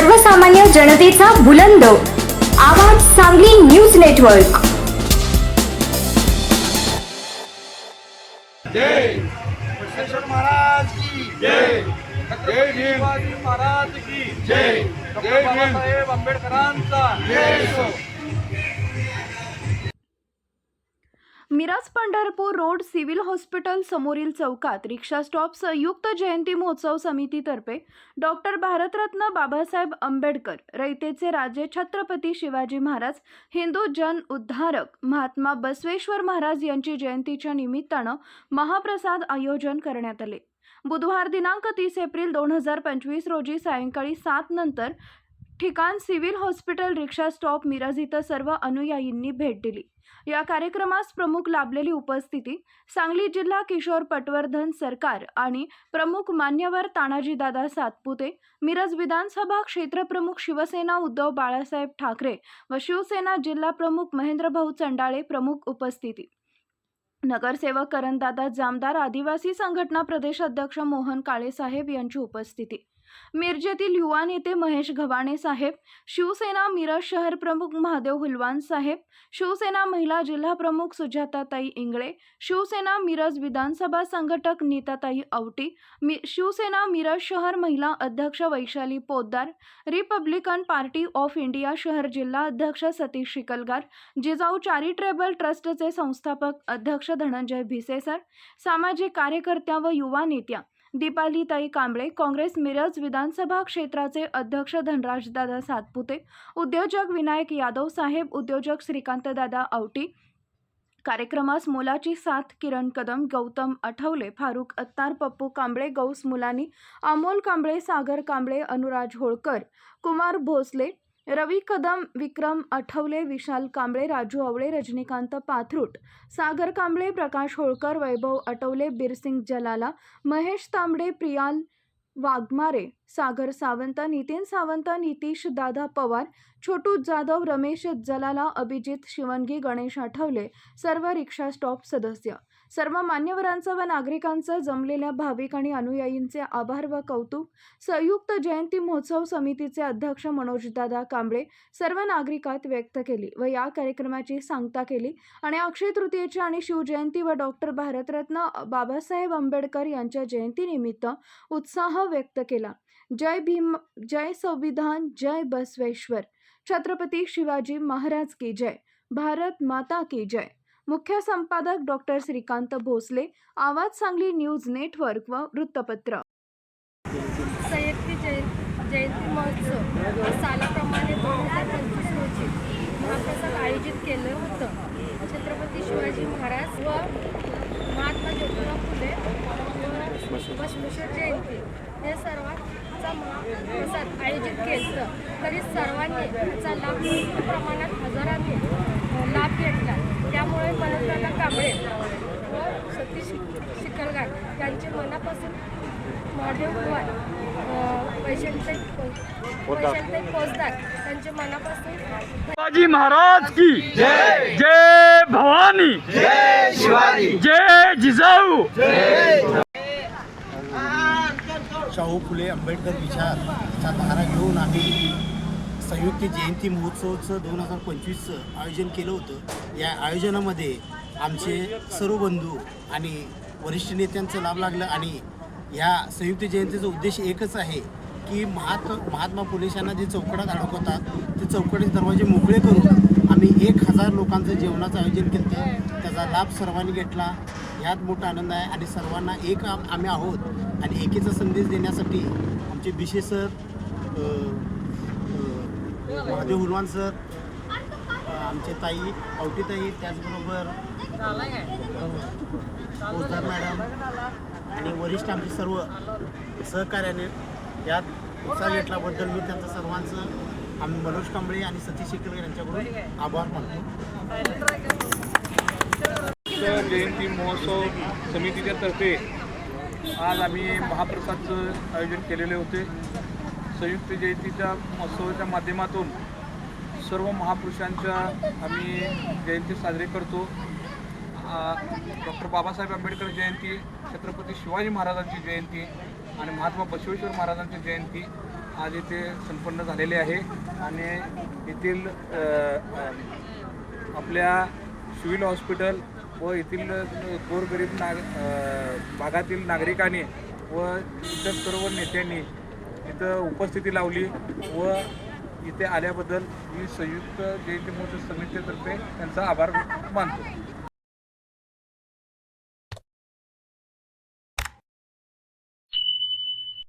सर्वसामान्य जनतेचा बुलंद आवाज सांगली न्यूज नेटवर्क। जय बसवेश्वर महाराज की जय। जय शिवाजी महाराज की जय। जय बाबासाहेब आंबेडकरांचा जय हो। Miraj Pandharpur road civil hospital समोरील चौकात रिक्षा स्टॉप संयुक्त जयंती महोत्सव समितीतर्फे डॉक्टर भारतरत्न बाबासाहेब आंबेडकर रयतेचे राजे छत्रपती शिवाजी महाराज हिंदू जन उद्धारक महात्मा बसवेश्वर महाराज यांची जयंतीच्या निमित्तानं महाप्रसाद आयोजन करण्यात आले। बुधवार दिनांक 30 एप्रिल 2025 रोजी सायंकाळी 7 नंतर ठिकाण सिव्हिल हॉस्पिटल रिक्षा स्टॉप मिरज इथं सर्व अनुयायींनी भेट दिली। या कार्यक्रमास प्रमुख लाभलेली उपस्थिती सांगली जिल्हा किशोर पटवर्धन सरकार आणि प्रमुख मान्यवर तानाजीदादा सातपुते, मिरज विधानसभा क्षेत्र प्रमुख शिवसेना उद्धव बाळासाहेब ठाकरे व शिवसेना जिल्हा प्रमुख महेंद्रभाऊ चंडाळे प्रमुख उपस्थिती, नगरसेवक करणदादा जामदार, आदिवासी संघटना प्रदेश अध्यक्ष मोहन काळे साहेब यांची उपस्थिती, मिरजेतील युवा नेते महेश घवाणे साहेब, शिवसेना मिरज शहर प्रमुख महादेव हुलवान साहेब, शिवसेना महिला जिल्हा प्रमुख सुजाताताई इंगळे, शिवसेना मिरज विधानसभा संघटक नीताताई आवटी, शिवसेना मिरज शहर महिला अध्यक्ष Vaishali Poddar, Republican party of India शहर जिल्हा अध्यक्ष सतीश शिकलगार, जिजाऊ चॅरिटेबल ट्रस्टचे संस्थापक अध्यक्ष धनंजय भिसेसर, सामाजिक कार्यकर्त्या व युवा नेत्या दीपालीताई कांबळे, काँग्रेस मिरज विधानसभा क्षेत्राचे अध्यक्ष धनराजदादा सातपुते, उद्योजक विनायक यादव साहेब, उद्योजक श्रीकांतदादा आवटी, कार्यक्रमास मोलाची साथ किरण कदम, गौतम आठवले, फारुख अत्तार, पप्पू कांबळे, गौस मुलानी, अमोल कांबळे, सागर कांबळे, अनुराज होळकर, कुमार भोसले, रवी कदम, विक्रम आठवले, विशाल कांबळे, राजू आवळे, रजनीकांत पाथरूट, सागर कांबळे, प्रकाश होळकर, वैभव आठवले, बिरसिंग जलाला, महेश तांबडे, प्रियाल वाघमारे, सागर सावंत, नितीन सावंत, नितीश दादा पवार, छोटू जाधव, रमेश जलाला, अभिजित शिवणगी, गणेश आठवले, सर्व रिक्षा स्टॉप सदस्य, सर्व मान्यवरांचं व नागरिकांचं जमलेल्या भाविक आणि अनुयायींचे आभार व कौतुक। संयुक्त जयंती महोत्सव समितीचे अध्यक्ष मनोजदादा कांबळे सर्व नागरिकात व्यक्त केली व या कार्यक्रमाची सांगता केली आणि अक्षय तृतीयेची आणि शिवजयंती व डॉक्टर भारतरत्न बाबासाहेब आंबेडकर यांच्या जयंतीनिमित्त उत्साह व्यक्त केला। जय भीम, जय संविधान, जय बसवेश्वर, छत्रपती शिवाजी महाराज की जय, भारत माता की जय। मुख्य संपादक डॉक्टर श्रीकांत भोसले, आवाज सांगली न्यूज नेटवर्क व वृत्तपत्र। संयुक्त जयंती महोत्सव सालाप्रमाणे 2025 रोजी महाप्रसाद आयोजित केलं होतं। छत्रपती शिवाजी महाराज व महात्मा ज्योतिबा फुले व बसवेश्वर जयंती हे सर्वांचा महाप्रसाद आयोजित केलं, तरी सर्वांनी त्याचा लाभ मोठ्या प्रमाणात हजारांनी लाभ घेतला। त्यामुळे मनोजदादा कांबळे व सतीश शिकलगार यांचे मनापासून महादेव भगवान, वैशालीताई पोद्दार यांचे मनापासून शिवाजी महाराज की जय। जय भवानी, जय शिवाजी, जय जिजाऊ, जय। शाहू फुले आंबेडकर विचारचा धारा घेऊन आम्ही संयुक्त जयंती महोत्सवचं 2025चं आयोजन केलं होतं। या आयोजनामध्ये आमचे सर्व बंधू आणि वरिष्ठ नेत्यांचा लाभ लागला आणि ह्या संयुक्त जयंतीचा उद्देश एकच आहे की महात्मा फुलेशांना जे चौकडात अडकवतात ते चौकडी दरवाजे मोकळे करून आम्ही 1000 लोकांचं जेवणाचं आयोजन केलं। त्याचा लाभ सर्वांनी घेतला, ह्यात मोठा आनंद आहे आणि सर्वांना एक आम्ही आहोत आणि एकीचा संदेश देण्यासाठी आमचे Bysshe sir, Mahadev Hulwan sir, आमचे ताई आवटीताई, त्याचबरोबर पोद्दार मॅडम आणि वरिष्ठ आमचे सर्व सहकार्याने यात उत्साह घेतल्याबद्दल मी त्यांचं सर्वांचं आम्ही मनोज कांबळे आणि सतीश शिकलकर यांच्याकडून आभार मानतो। जयंती महोत्सव समितीच्या तर्फे आज आम्ही महाप्रसादचं आयोजन केलेले होते। संयुक्त जयंतीच्या महोत्सवाच्या माध्यमातून सर्व महापुरुषांच्या आम्ही जयंती साजरी करतो। डॉक्टर बाबासाहेब आंबेडकर जयंती, छत्रपती शिवाजी महाराजांची जयंती आणि महात्मा बसवेश्वर महाराजांची जयंती आज इथे संपन्न झालेले आहे आणि येथील आपल्या सिव्हिल हॉस्पिटल व येथील गोरगरीब भागातील नागरिकांनी व इतर सर्व नेत्यांनी इथं उपस्थिती लावली व इथे आल्याबद्दल मी संयुक्त जयंती महोत्सव समितीतर्फे त्यांचा आभार मानतो.